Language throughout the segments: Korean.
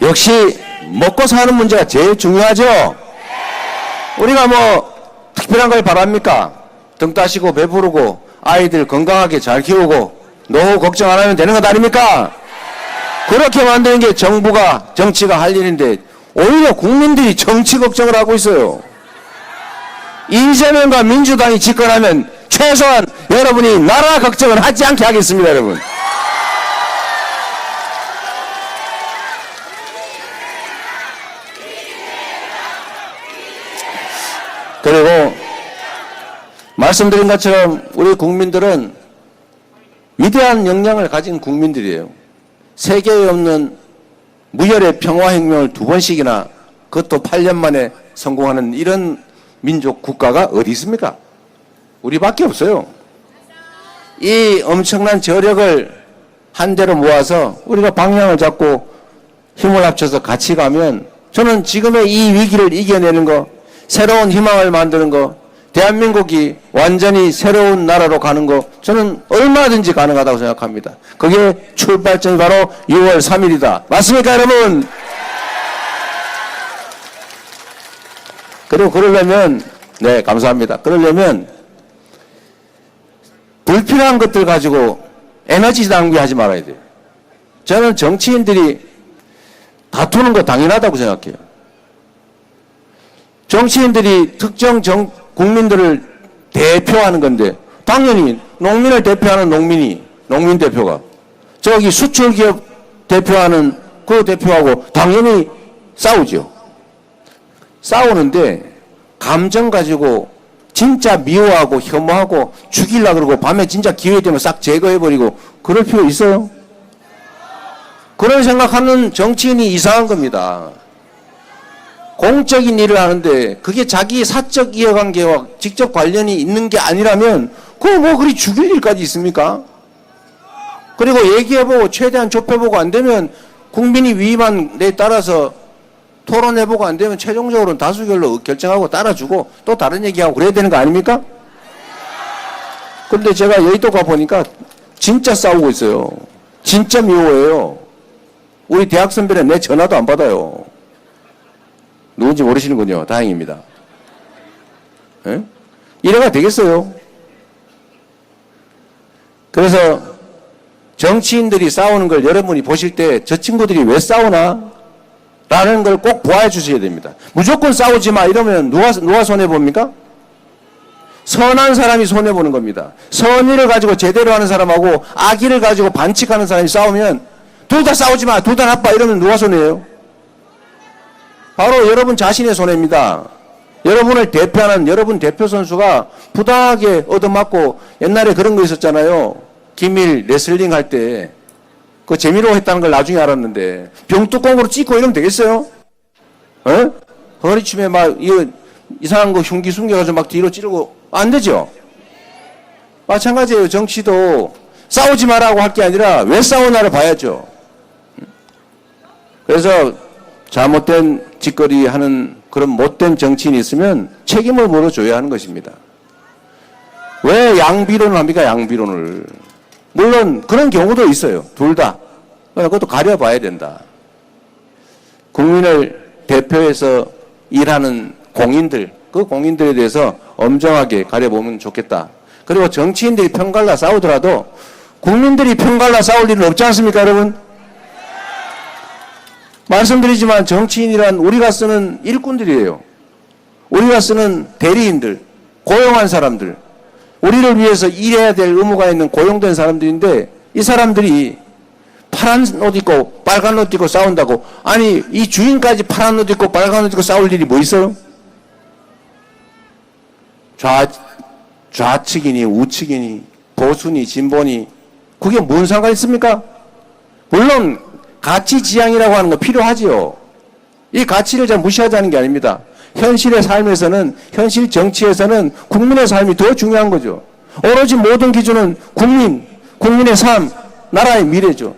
역시 먹고 사는 문제가 제일 중요하죠. 우리가 뭐 특별한 걸 바랍니까? 등 따시고 배부르고 아이들 건강하게 잘 키우고 노후 걱정 안 하면 되는 것 아닙니까? 그렇게 만드는 게 정부가 정치가 할 일인데 오히려 국민들이 정치 걱정을 하고 있어요. 이재명과 민주당이 집권하면 최소한 여러분이 나라 걱정을 하지 않게 하겠습니다, 여러분. 그리고 말씀드린 것처럼 우리 국민들은 위대한 역량을 가진 국민들이에요. 세계에 없는 무혈의 평화혁명을 2번씩이나 그것도 8년 만에 성공하는 이런 민족 국가가 어디 있습니까? 우리밖에 없어요. 이 엄청난 저력을 한데로 모아서 우리가 방향을 잡고 힘을 합쳐서 같이 가면 저는 지금의 이 위기를 이겨내는 거, 새로운 희망을 만드는 거, 대한민국이 완전히 새로운 나라로 가는 거 저는 얼마든지 가능하다고 생각합니다. 그게 출발점이 바로 6월 3일이다. 맞습니까, 여러분? 그리고 그러려면, 네, 감사합니다. 그러려면 불필요한 것들 가지고 에너지 낭비하지 말아야 돼요. 저는 정치인들이 다투는 거 당연하다고 생각해요. 정치인들이 특정 국민들을 대표하는 건데 당연히 농민을 대표하는 농민 대표가 저기 수출기업 대표하는 그 대표하고 당연히 싸우죠. 싸우는데 감정 가지고 진짜 미워하고 혐오하고 죽이려고 그러고 밤에 진짜 기회 되면 싹 제거해버리고 그럴 필요 있어요? 그런 생각하는 정치인이 이상한 겁니다. 공적인 일을 하는데 그게 자기 사적 이해관계와 직접 관련이 있는 게 아니라면 그거 뭐 그리 죽일 일까지 있습니까? 그리고 얘기해보고 최대한 좁혀보고 안 되면 국민이 위임한 데 따라서 토론해보고 안 되면 최종적으로는 다수결로 결정하고 따라주고 또 다른 얘기하고 그래야 되는 거 아닙니까? 그런데 제가 여의도 가보니까 진짜 싸우고 있어요. 진짜 미워해요. 우리 대학 선배는 내 전화도 안 받아요. 누군지 모르시는군요. 다행입니다. 에? 이래가 되겠어요. 그래서 정치인들이 싸우는 걸 여러분이 보실 때 저 친구들이 왜 싸우나? 라는 걸 꼭 보아 주셔야 됩니다. 무조건 싸우지 마 이러면 누가 손해봅니까? 선한 사람이 손해보는 겁니다. 선의를 가지고 제대로 하는 사람하고 악의를 가지고 반칙하는 사람이 싸우면 둘 다 싸우지 마, 둘 다 나빠 이러면 누가 손해예요? 바로 여러분 자신의 손해입니다. 여러분을 대표하는 여러분 대표 선수가 부당하게 얻어맞고 옛날에 그런 거 있었잖아요. 기밀 레슬링 할 때 그 재미로 했다는 걸 나중에 알았는데 병뚜껑으로 찍고 이러면 되겠어요? 어? 허리춤에 막 이상한 거 흉기 숨겨가지고 막 뒤로 찌르고 안 되죠? 마찬가지예요. 정치도 싸우지 말라고 할 게 아니라 왜 싸우나를 봐야죠. 그래서 잘못된 짓거리 하는 그런 못된 정치인이 있으면 책임을 물어줘야 하는 것입니다. 왜 양비론을 합니까? 양비론을. 물론 그런 경우도 있어요. 둘 다. 그것도 가려봐야 된다. 국민을 대표해서 일하는 공인들, 그 공인들에 대해서 엄정하게 가려보면 좋겠다. 그리고 정치인들이 편갈라 싸우더라도 국민들이 편갈라 싸울 일은 없지 않습니까, 여러분? 말씀드리지만 정치인이란 우리가 쓰는 일꾼들이에요. 우리가 쓰는 대리인들, 고용한 사람들, 우리를 위해서 일해야 될 의무가 있는 고용된 사람들인데 이 사람들이 파란 옷 입고 빨간 옷 입고 싸운다고 아니 이 주인까지 파란 옷 입고 빨간 옷 입고 싸울 일이 뭐 있어요? 좌측이니 우측이니 보수니 진보니 그게 뭔 상관이 있습니까? 물론 가치 지향이라고 하는 거 필요하지요. 이 가치를 잘 무시하자는 게 아닙니다. 현실의 삶에서는 현실 정치에서는 국민의 삶이 더 중요한 거죠. 오로지 모든 기준은 국민의 삶, 나라의 미래죠.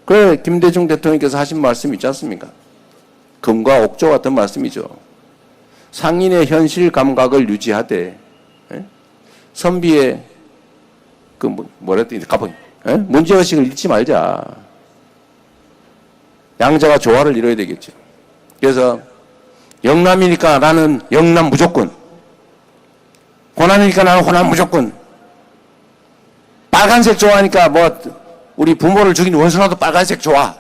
그래 김대중 대통령께서 하신 말씀 있지 않습니까? 금과 옥조 같은 말씀이죠. 상인의 현실 감각을 유지하되 선비의 그 뭐라 했더니 가방 문제의식을 잃지 말자. 양자가 조화를 이뤄야 되겠죠. 그래서 영남이니까 나는 영남 무조건, 호남이니까 나는 호남 무조건, 빨간색 좋아하니까 뭐 우리 부모를 죽인 원수라도 빨간색 좋아,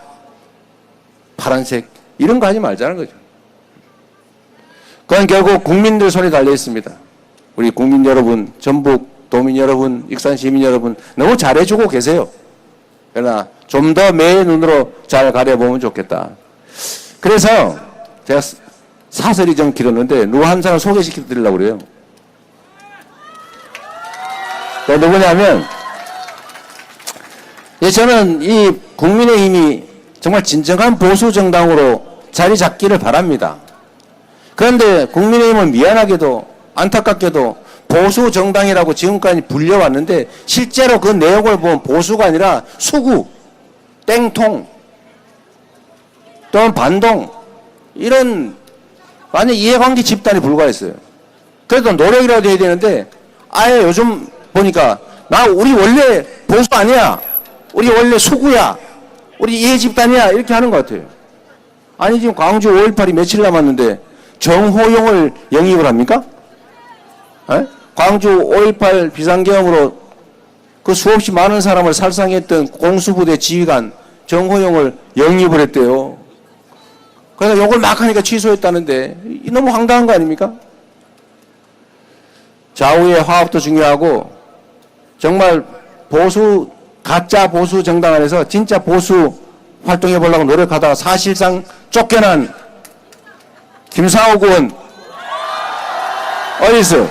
파란색, 이런 거 하지 말자는 거죠. 그건 결국 국민들 손에 달려 있습니다. 우리 국민 여러분, 전북 도민 여러분, 익산 시민 여러분 너무 잘해주고 계세요. 그러나 좀 더 매의 눈으로 잘 가려보면 좋겠다. 그래서 제가 사설이 좀 길었는데 누구 한 사람 소개시켜 드리려고 그래요. 누구냐면, 저는 이 국민의힘이 정말 진정한 보수 정당으로 자리 잡기를 바랍니다. 그런데 국민의힘은 미안하게도 안타깝게도 보수 정당이라고 지금까지 불려왔는데 실제로 그 내용을 보면 보수가 아니라 수구, 땡통, 또는 반동, 이런 완전 이해관계 집단이 불과했어요. 그래도 노력이라도 해야 되는데 아예 요즘 보니까 우리 원래 보수 아니야, 우리 원래 수구야, 우리 이해 집단이야, 이렇게 하는 것 같아요. 아니 지금 광주 5.18이 며칠 남았는데 정호용을 영입을 합니까? 에? 광주 5.18 비상계엄으로 그 수없이 많은 사람을 살상했던 공수부대 지휘관 정호용을 영입을 했대요. 그래서 욕을 막 하니까 취소했다는데 너무 황당한 거 아닙니까? 좌우의 화합도 중요하고 정말 보수, 가짜 보수 정당 안에서 진짜 보수 활동해 보려고 노력하다가 사실상 쫓겨난 김상욱 의원 어디 있어?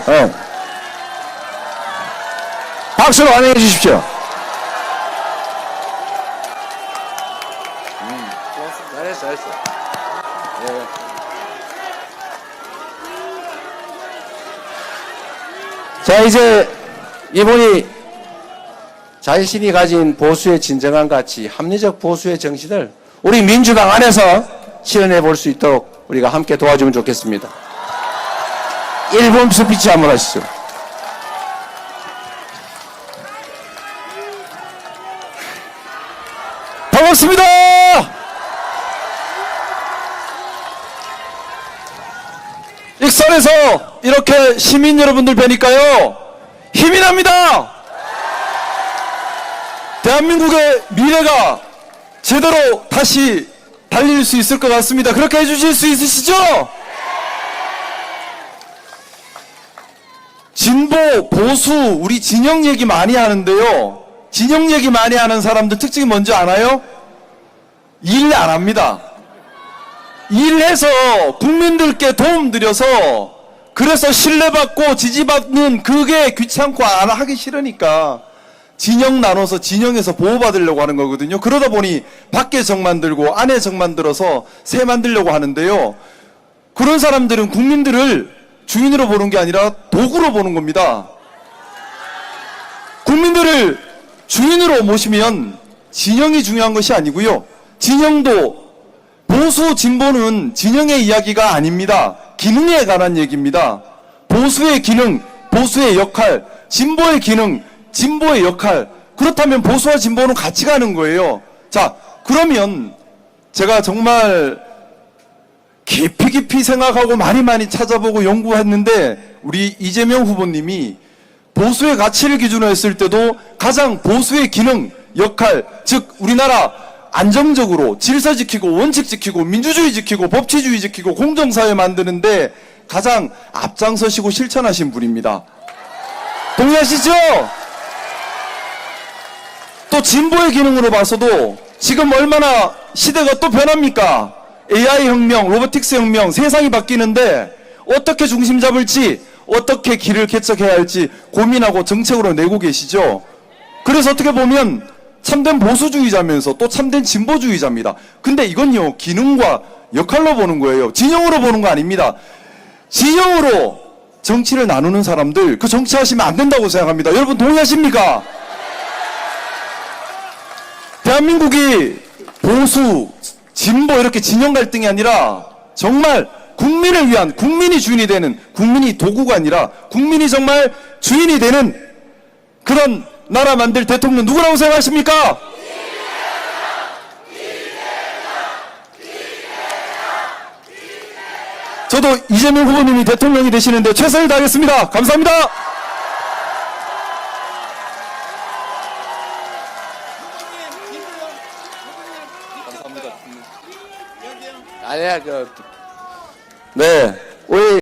박수로 환영해 주십시오. 잘했어. 자, 이제 이분이 자신이 가진 보수의 진정한 가치, 합리적 보수의 정신을 우리 민주당 안에서 실현해 볼 수 있도록 우리가 함께 도와주면 좋겠습니다. 1분 스피치 한번 하시죠. 반갑습니다. 익산에서 이렇게 시민 여러분들 뵈니까요 힘이 납니다. 대한민국의 미래가 제대로 다시 달릴 수 있을 것 같습니다. 그렇게 해주실 수 있으시죠? 진보, 보수, 우리 진영 얘기 많이 하는데요, 진영 얘기 많이 하는 사람들 특징이 뭔지 아나요? 일 안 합니다. 일해서 국민들께 도움 드려서 그래서 신뢰받고 지지받는 그게 귀찮고 안 하기 싫으니까 진영 나눠서 진영에서 보호받으려고 하는 거거든요. 그러다 보니 밖에 정 만들고 안에 정 만들어서 새 만들려고 하는데요, 그런 사람들은 국민들을 주인으로 보는 게 아니라 도구로 보는 겁니다. 국민들을 주인으로 모시면 진영이 중요한 것이 아니고요, 진영도 보수 진보는 진영의 이야기가 아닙니다. 기능에 관한 얘기입니다. 보수의 기능, 보수의 역할, 진보의 기능, 진보의 역할. 그렇다면 보수와 진보는 같이 가는 거예요. 자, 그러면 제가 정말 깊이 생각하고 많이 찾아보고 연구했는데 우리 이재명 후보님이 보수의 가치를 기준으로 했을 때도 가장 보수의 기능, 역할, 즉 우리나라 안정적으로 질서 지키고 원칙 지키고 민주주의 지키고 법치주의 지키고 공정사회 만드는데 가장 앞장서시고 실천하신 분입니다. 동의하시죠? 또 진보의 기능으로 봐서도 지금 얼마나 시대가 또 변합니까? AI 혁명, 로보틱스 혁명, 세상이 바뀌는데 어떻게 중심 잡을지, 어떻게 길을 개척해야 할지 고민하고 정책으로 내고 계시죠. 그래서 어떻게 보면 참된 보수주의자면서 또 참된 진보주의자입니다. 근데 이건요, 기능과 역할로 보는 거예요. 진영으로 보는 거 아닙니다. 진영으로 정치를 나누는 사람들, 그 정치하시면 안 된다고 생각합니다. 여러분 동의하십니까? 대한민국이 보수, 진보 이렇게 진영 갈등이 아니라 정말 국민을 위한, 국민이 주인이 되는, 국민이 도구가 아니라 국민이 정말 주인이 되는 그런 나라 만들 대통령 누구라고 생각하십니까? 저도 이재명 후보님이 대통령이 되시는데 최선을 다하겠습니다. 감사합니다. 아니야, 네. 우리